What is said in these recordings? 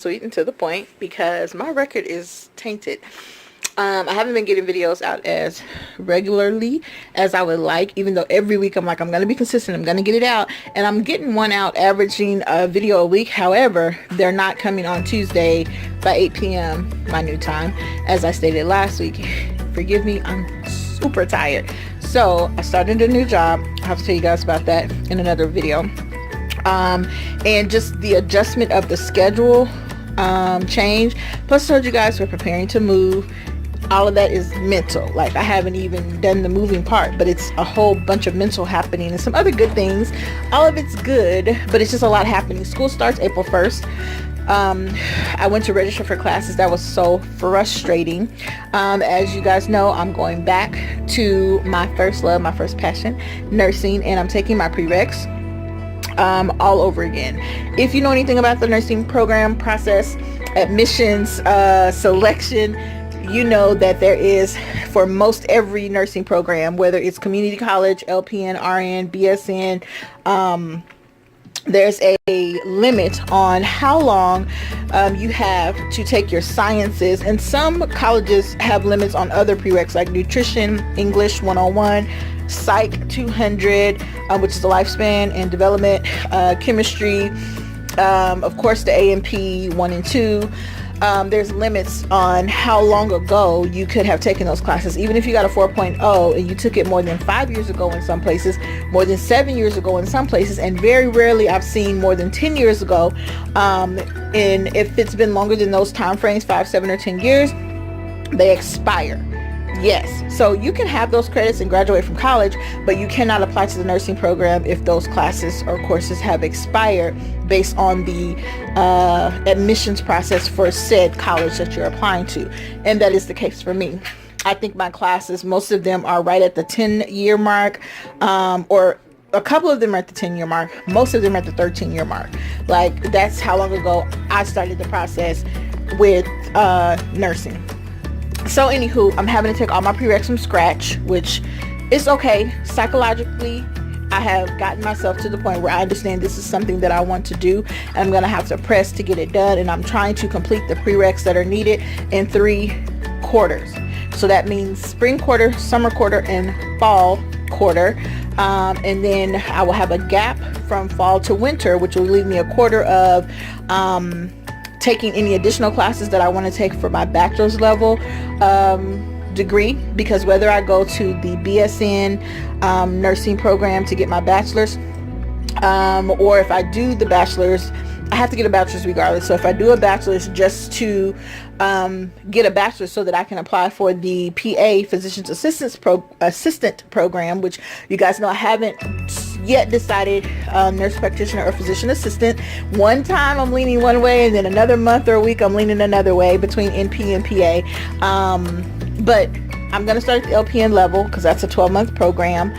sweet and to the point because my record is tainted. I haven't been getting videos out as regularly as I would like, even though every week I'm like, I'm going to be consistent. I'm going to get it out. And I'm getting one out, averaging a video a week. However, they're not coming on Tuesday by 8 p.m. my new time, as I stated last week. Forgive me, I'm super tired. So I started a new job. I'll have to tell you guys about that in another video. And just the adjustment of the schedule change. Plus I told you guys we're preparing to move. All of that is mental. Like, I haven't even done the moving part, but it's a whole bunch of mental happening and some other good things. All of it's good, but it's just a lot happening. School starts April 1st. I went to register for classes. That was so frustrating. As you guys know, I'm going back to my first love, my first passion, nursing, and I'm taking my prereqs all over again. If you know anything about the nursing program process, admissions, selection, you know that there is, for most every nursing program, whether it's community college, LPN, RN, BSN, there's a limit on how long you have to take your sciences, and some colleges have limits on other prereqs like nutrition, English 101, Psych 200, which is the lifespan and development, chemistry, of course the A&P 1 and 2. There's limits on how long ago you could have taken those classes. Even if you got a 4.0 and you took it more than 5 years ago in some places, more than 7 years ago in some places, and very rarely I've seen more than 10 years ago. And if it's been longer than those time frames, 5, 7, or 10 years, they expire. Yes, so you can have those credits and graduate from college, but you cannot apply to the nursing program if those classes or courses have expired based on the admissions process for said college that you're applying to. And that is the case for me. I think my classes, most of them are right at the 10-year mark, or a couple of them are at the 10-year mark. Most of them are at the 13-year mark. Like, that's how long ago I started the process with nursing. So anywho, I'm having to take all my prereqs from scratch, which is okay. Psychologically, I have gotten myself to the point where I understand this is something that I want to do, and I'm going to have to press to get it done. And I'm trying to complete the prereqs that are needed in 3 quarters. So that means spring quarter, summer quarter, and fall quarter. And then I will have a gap from fall to winter, which will leave me a quarter of taking any additional classes that I want to take for my bachelor's level degree, because whether I go to the BSN nursing program to get my bachelor's, or if I do the bachelor's, I have to get a bachelor's regardless. So if I do a bachelor's just to get a bachelor's so that I can apply for the PA physician's assistant program, which you guys know I haven't yet decided, nurse practitioner or physician assistant. One time I'm leaning one way, and then another month or a week I'm leaning another way between NP and PA. But I'm going to start at the LPN level because that's a 12-month program.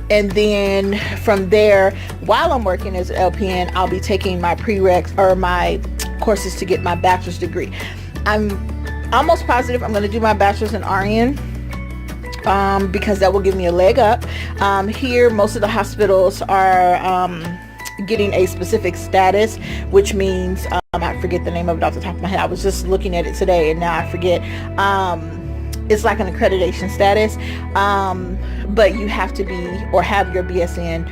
And then from there, while I'm working as an LPN, I'll be taking my prereqs or my courses to get my bachelor's degree. I'm almost positive I'm going to do my bachelor's in RN, because that will give me a leg up. Here, most of the hospitals are getting a specific status, which means, I forget the name of it off the top of my head. I was just looking at it today and now I forget. It's like an accreditation status, but you have to be or have your BSN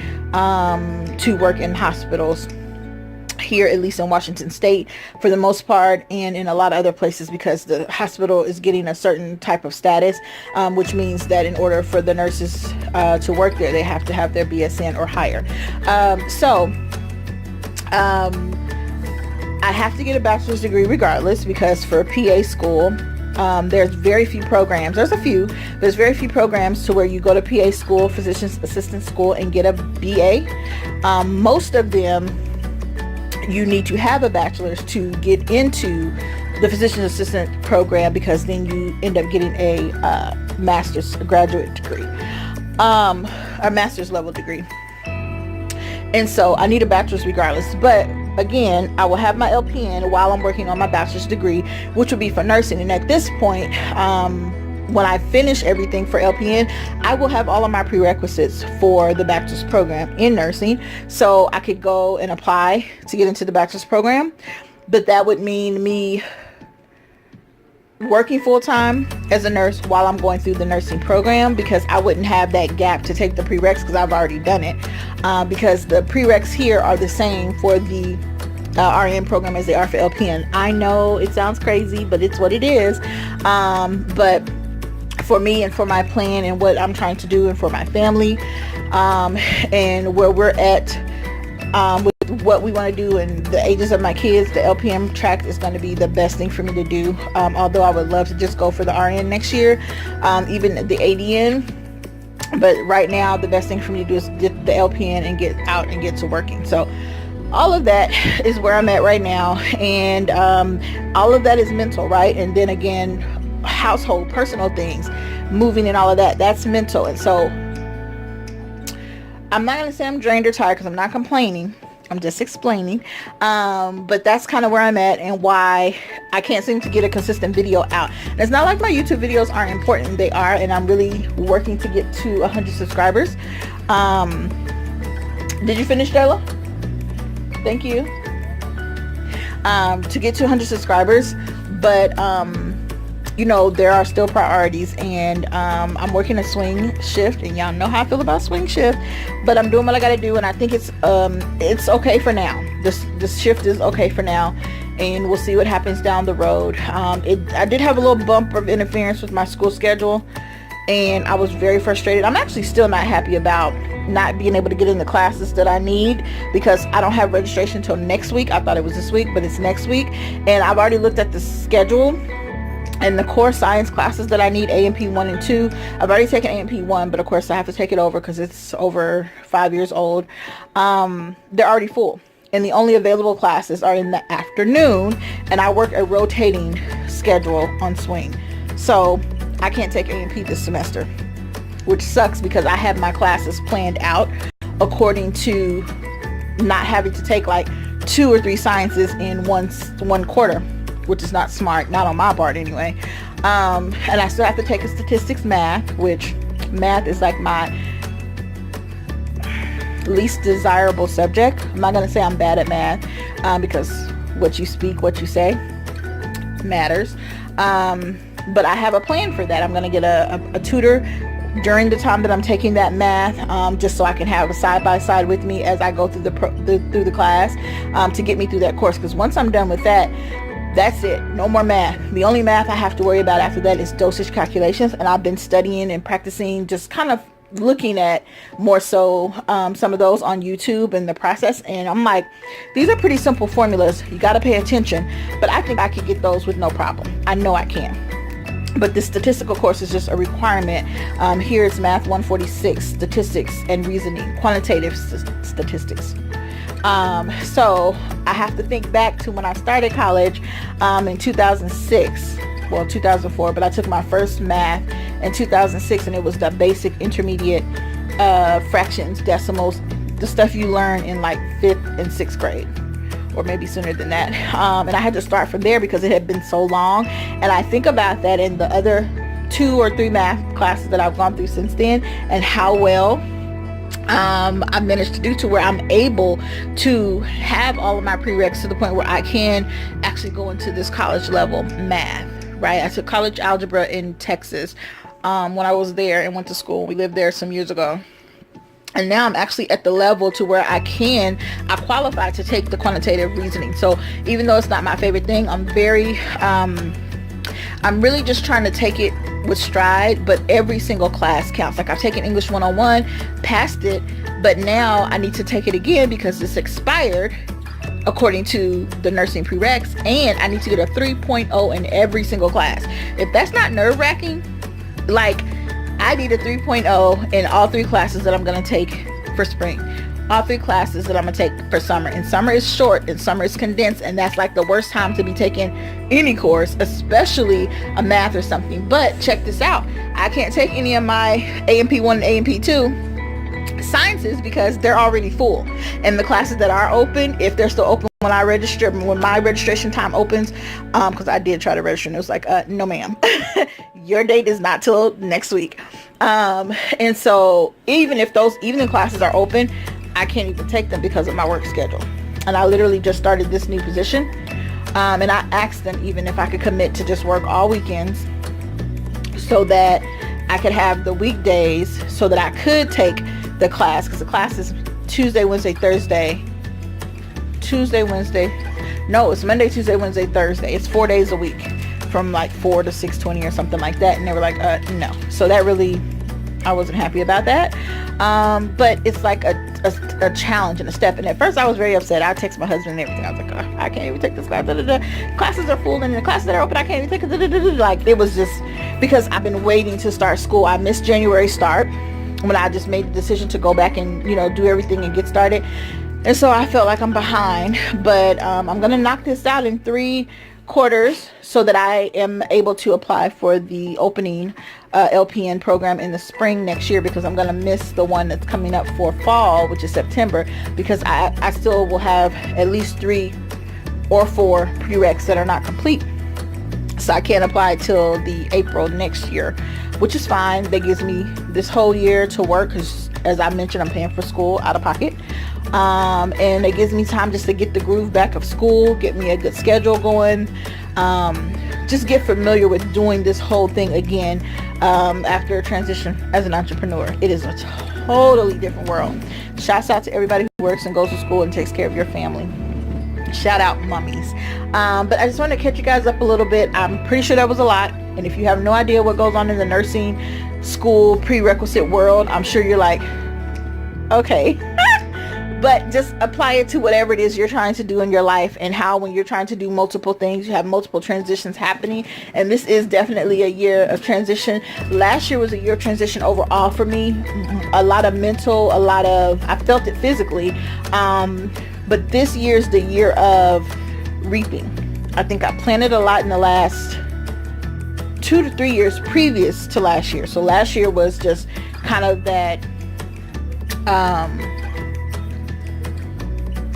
to work in hospitals here, at least in Washington State for the most part, and in a lot of other places, because the hospital is getting a certain type of status, which means that in order for the nurses to work there, they have to have their BSN or higher. I have to get a bachelor's degree regardless, because for PA school, there's very few programs. There's very few programs to where you go to PA school, physician's assistant school, and get a BA. Most of them, you need to have a bachelor's to get into the physician's assistant program, because then you end up getting a master's, graduate degree, a master's level degree. And so I need a bachelor's regardless. But again, I will have my LPN while I'm working on my bachelor's degree, which will be for nursing. And at this point, when I finish everything for LPN, I will have all of my prerequisites for the bachelor's program in nursing. So I could go and apply to get into the bachelor's program. But that would mean me working full-time as a nurse while I'm going through the nursing program, because I wouldn't have that gap to take the prereqs because I've already done it. Because the prereqs here are the same for the RN program as they are for LPN. I know it sounds crazy, but it's what it is. But for me and for my plan and what I'm trying to do and for my family, and where we're at with what we want to do and the ages of my kids, the LPN track is going to be the best thing for me to do. Although I would love to just go for the RN next year, even the ADN. But right now, the best thing for me to do is get the LPN and get out and get to working. So all of that is where I'm at right now. And all of that is mental, right? And then again, household, personal things, moving and all of that, that's mental. And so I'm not going to say I'm drained or tired because I'm not complaining. I'm just explaining. But that's kind of where I'm at and why I can't seem to get a consistent video out. And it's not like my YouTube videos aren't important. They are, and I'm really working to get to 100 subscribers. Did you finish, Della? Thank you. To get to 100 subscribers. But you know, there are still priorities, and I'm working a swing shift, and y'all know how I feel about swing shift, but I'm doing what I gotta do, and I think it's okay for now. This shift is okay for now, and we'll see what happens down the road. I did have a little bump of interference with my school schedule, and I was very frustrated. I'm actually still not happy about not being able to get in the classes that I need, because I don't have registration until next week. I thought it was this week, but it's next week, and I've already looked at the schedule and the core science classes that I need, A&P 1 and 2. I've already taken A&P 1, but of course I have to take it over because it's over 5 years old. They're already full, and the only available classes are in the afternoon, and I work a rotating schedule on swing. So I can't take A&P this semester, which sucks because I have my classes planned out according to not having to take like 2 or 3 sciences in one quarter, which is not smart, not on my part anyway. And I still have to take a statistics math, which math is like my least desirable subject. I'm not going to say I'm bad at math, because what you speak, what you say matters. But I have a plan for that. I'm going to get a tutor during the time that I'm taking that math, just so I can have a side-by-side with me as I go through the class, to get me through that course. Because once I'm done with that, that's it. No more math. The only math I have to worry about after that is dosage calculations, and I've been studying and practicing, just kind of looking at more so some of those on YouTube and the process, and I'm like, these are pretty simple formulas. You got to pay attention, but I think I could get those with no problem. I know I can. But the statistical course is just a requirement. Here it's Math 146, Statistics and Reasoning, Quantitative Statistics. So I have to think back to when I started college in 2006, well 2004, but I took my first math in 2006, and it was the basic intermediate fractions, decimals, the stuff you learn in like 5th and 6th grade, or maybe sooner than that. And I had to start from there because it had been so long, and I think about that in the other 2 or 3 math classes that I've gone through since then, and how well I managed to do, to where I'm able to have all of my prereqs to the point where I can actually go into this college level math, right? I took college algebra in Texas when I was there and went to school. We lived there some years ago. And now I'm actually at the level to where I qualify to take the quantitative reasoning. So even though it's not my favorite thing, I'm really just trying to take it with stride, but every single class counts. Like I've taken English 101, passed it, but now I need to take it again because it's expired according to the nursing prereqs, and I need to get a 3.0 in every single class. If that's not nerve-wracking, like I need a 3.0 in all 3 classes that I'm going to take for spring. All 3 classes that I'm going to take for summer. And summer is short and summer is condensed, and that's like the worst time to be taking any course, especially a math or something. But check this out. I can't take any of my A&P 1 and A&P 2 sciences because they're already full. And the classes that are open, if they're still open when my registration time opens, because I did try to register and it was like, no ma'am. your date is not till next week. And so even if those evening classes are open, I can't even take them because of my work schedule. And I literally just started this new position. And I asked them even if I could commit to just work all weekends so that I could have the weekdays so that I could take the class, because the class is Tuesday, Wednesday, Thursday. No, it's Monday, Tuesday, Wednesday, Thursday. It's 4 days a week from like 4 to 6:20 or something like that. And they were like, no. So that really, I wasn't happy about that. But it's like a challenge and a step. And at first I was very upset. I text my husband and everything. I was like, oh, I can't even take this class. Classes are full, and the classes that are open, I can't even take it. Like, it was just because I've been waiting to start school. I missed January start when I just made the decision to go back and, do everything and get started. And so I felt like I'm behind, but I'm going to knock this out in 3 quarters so that I am able to apply for the opening LPN program in the spring next year, because I'm going to miss the one that's coming up for fall, which is September, because I still will have at least 3 or 4 prereqs that are not complete. So I can't apply till the April next year, which is fine. That gives me this whole year to work, because as I mentioned, I'm paying for school out of pocket. And it gives me time just to get the groove back of school, get me a good schedule going, just get familiar with doing this whole thing again after a transition as an entrepreneur. It is a totally different world. Shouts out to everybody who works and goes to school and takes care of your family. Shout out mummies. But I just want to catch you guys up a little bit. I'm pretty sure that was a lot. And if you have no idea what goes on in the nursing school prerequisite world, I'm sure you're like, okay. But just apply it to whatever it is you're trying to do in your life, and how when you're trying to do multiple things, you have multiple transitions happening. And this is definitely a year of transition. Last year was a year of transition overall for me. A lot of mental, I felt it physically. But this year's the year of reaping. I think I planted a lot in the last 2 to 3 years previous to last year. So last year was just kind of that,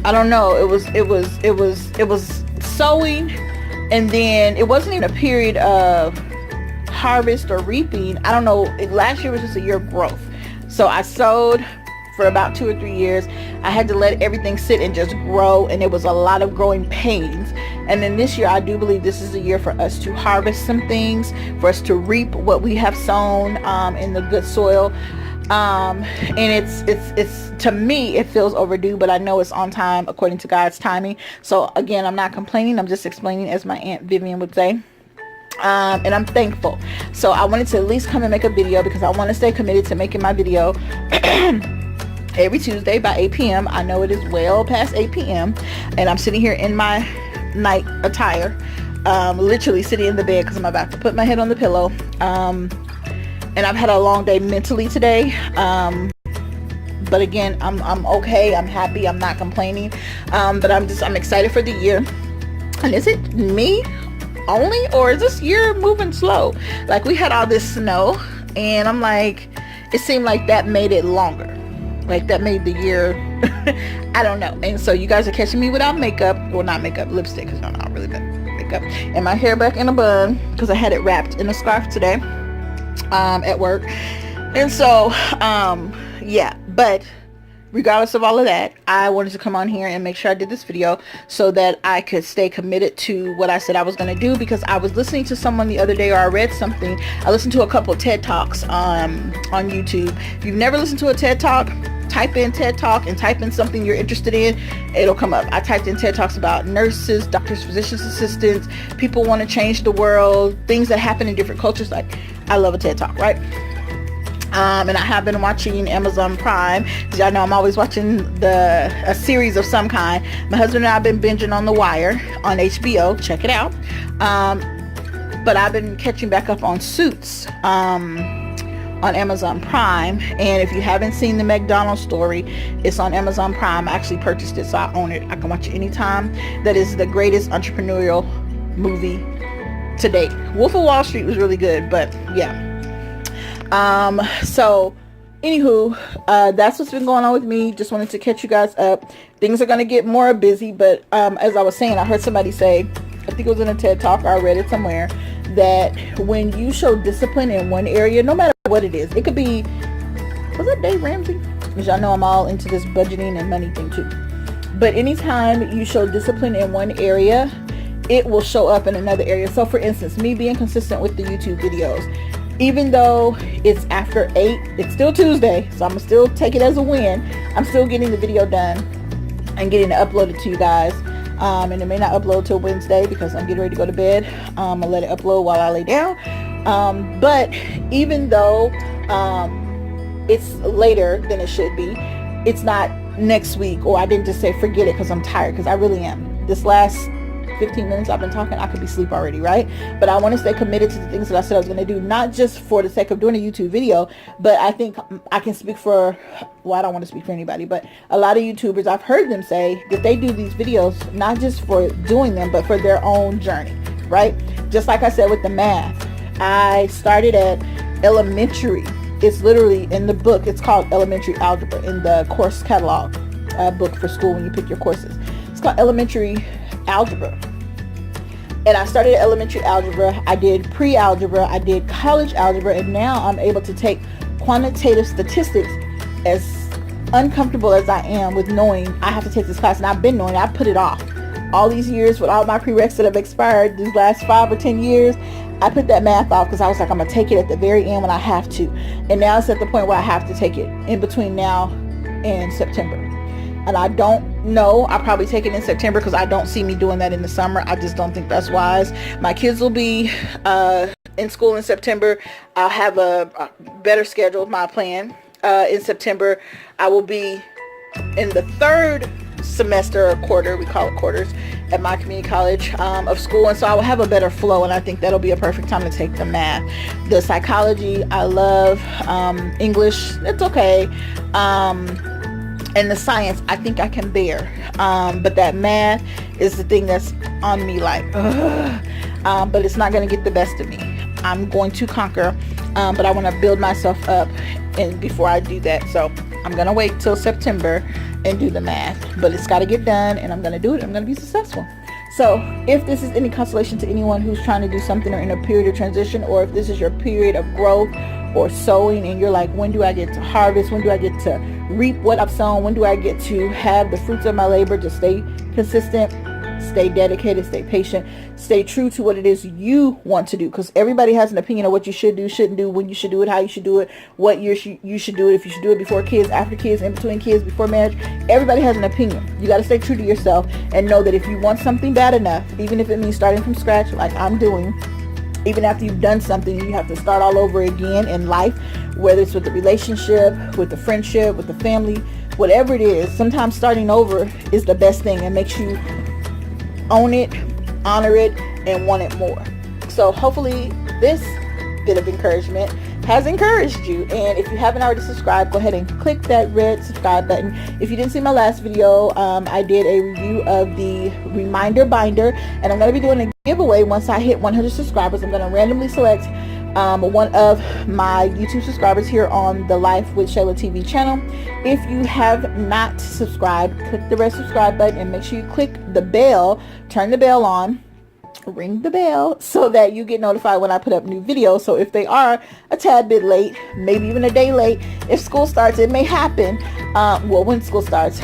I don't know. It was sowing, and then it wasn't even a period of harvest or reaping. I don't know. Last year was just a year of growth. So I sowed for about 2 or 3 years. I had to let everything sit and just grow, and it was a lot of growing pains. And then this year, I do believe this is a year for us to harvest some things, for us to reap what we have sown in the good soil. And it's to me, it feels overdue, but I know it's on time according to God's timing. So again, I'm not complaining. I'm just explaining, as my Aunt Vivian would say. And I'm thankful. So I wanted to at least come and make a video, because I want to stay committed to making my video every Tuesday by 8 p.m. I know it is well past 8 p.m. and I'm sitting here in my night attire, literally sitting in the bed because I'm about to put my head on the pillow. And I've had a long day mentally today. But again, I'm okay. I'm happy. I'm not complaining. But I'm excited for the year. And is it me only, or is this year moving slow? Like, we had all this snow, and I'm like, it seemed like that made it longer. Like, that made the year, I don't know. And so you guys are catching me without makeup. Well, not makeup, lipstick, because I'm not really makeup. And my hair back in a bun, because I had it wrapped in a scarf today at work. And so, yeah. But regardless of all of that, I wanted to come on here and make sure I did this video so that I could stay committed to what I said I was going to do, because I was listening to someone the other day, or I read something. I listened to a couple TED Talks on YouTube. If you've never listened to a TED Talk, type in TED Talk and type in something you're interested in. It'll come up. I typed in TED Talks about nurses, doctors, physicians, assistants, people want to change the world, things that happen in different cultures. Like, I love a TED Talk, right? And I have been watching Amazon Prime, because y'all know I'm always watching a series of some kind. My husband and I have been binging on The Wire on HBO. Check it out. But I've been catching back up on Suits on Amazon Prime. And if you haven't seen the McDonald's story, it's on Amazon Prime. I actually purchased it, so I own it. I can watch it anytime. That is the greatest entrepreneurial movie to date. Wolf of Wall Street was really good, but yeah. So anywho, that's what's been going on with me. Just wanted to catch you guys up. Things are going to get more busy, but as I was saying, I heard somebody say, I think it was in a TED Talk, or I read it somewhere, that when you show discipline in one area, no matter what it is, it could be, was that Dave Ramsey? Because y'all know I'm all into this budgeting and money thing too. But anytime you show discipline in one area, it will show up in another area. So for instance, me being consistent with the YouTube videos, even though it's after 8, it's still Tuesday, so I'm gonna still take it as a win. I'm still getting the video done and getting it uploaded to you guys. And it may not upload till Wednesday because I'm getting ready to go to bed. I'll let it upload while I lay down. But even though it's later than it should be, it's not next week, or I didn't just say forget it because I'm tired, because I really am. This last 15 minutes I've been talking, I could be asleep already, right? But I want to stay committed to the things that I said I was going to do, not just for the sake of doing a YouTube video, but I think I can speak for, well, I don't want to speak for anybody, but a lot of YouTubers, I've heard them say that they do these videos not just for doing them, but for their own journey, right? Just like I said with the math, I started at elementary. It's literally in the book, it's called Elementary Algebra in the course catalog book for school when you pick your courses. It's called Elementary Algebra. And I started elementary algebra, I did pre-algebra, I did college algebra, and now I'm able to take quantitative statistics. As uncomfortable as I am with knowing I have to take this class, and I've been knowing, I put it off all these years with all my prereqs that have expired these last 5 or 10 years. I put that math off because I was like, I'm gonna take it at the very end when I have to. And now it's at the point where I have to take it in between now and September. And I don't know, I'll probably take it in September because I don't see me doing that in the summer. I just don't think that's wise. My kids will be in school in September. I'll have a better schedule, my plan. In September, I will be in the 3rd semester or quarter, we call it quarters, at my community college of school, and so I will have a better flow, and I think that'll be a perfect time to take the math. The psychology, I love. English, it's okay. And the science, I think I can bear. But that math is the thing that's on me like, but it's not going to get the best of me. I'm going to conquer, but I want to build myself up and before I do that. So I'm going to wait till September and do the math, but it's got to get done, and I'm going to do it. I'm going to be successful. So if this is any consolation to anyone who's trying to do something or in a period of transition, or if this is your period of growth or sowing and you're like, when do I get to harvest? When do I get to reap what I've sown? When do I get to have the fruits of my labor? Just stay consistent, stay dedicated, stay patient, stay true to what it is you want to do, because everybody has an opinion of what you should do, shouldn't do, when you should do it, how you should do it, what year you should do it, if you should do it before kids, after kids, in between kids, before marriage. Everybody has an opinion. You got to stay true to yourself and know that if you want something bad enough, even if it means starting from scratch like I'm doing, even after you've done something, you have to start all over again in life, whether it's with the relationship, with the friendship, with the family, whatever it is. Sometimes starting over is the best thing and makes you own it, honor it, and want it more. So hopefully this bit of encouragement has encouraged you. And if you haven't already subscribed, go ahead and click that red subscribe button. If you didn't see my last video, I did a review of the reminder binder, and I'm going to be doing a giveaway once I hit 100 subscribers. I'm going to randomly select one of my YouTube subscribers here on the Life with Shayla TV channel. If you have not subscribed, click the red subscribe button and make sure you click the bell, turn the bell on, ring the bell, so that you get notified when I put up new videos. So if they are a tad bit late, maybe even a day late, if school starts, it may happen. Well, when school starts,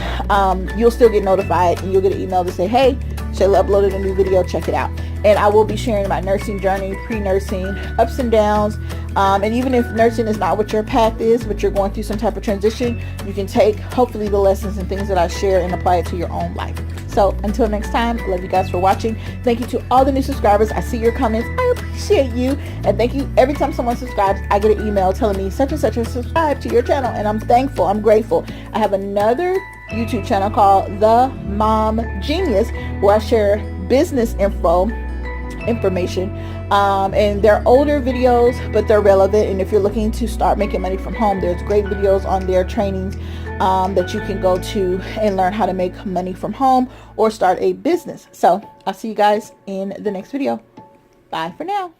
you'll still get notified, and you'll get an email to say, hey, Shayla uploaded a new video, check it out. And I will be sharing my nursing journey, pre-nursing, ups and downs. And even if nursing is not what your path is, but you're going through some type of transition, you can take hopefully the lessons and things that I share and apply it to your own life. So until next time, I love you guys for watching. Thank you to all the new subscribers. I see your comments. I appreciate you. And thank you. Every time someone subscribes, I get an email telling me such and such has subscribed to your channel. And I'm thankful. I'm grateful. I have another YouTube channel called The Mom Genius, where I share business information, and they're older videos, but they're relevant. And if you're looking to start making money from home, there's great videos on their trainings that you can go to and learn how to make money from home or start a business. So I'll see you guys in the next video. Bye for now.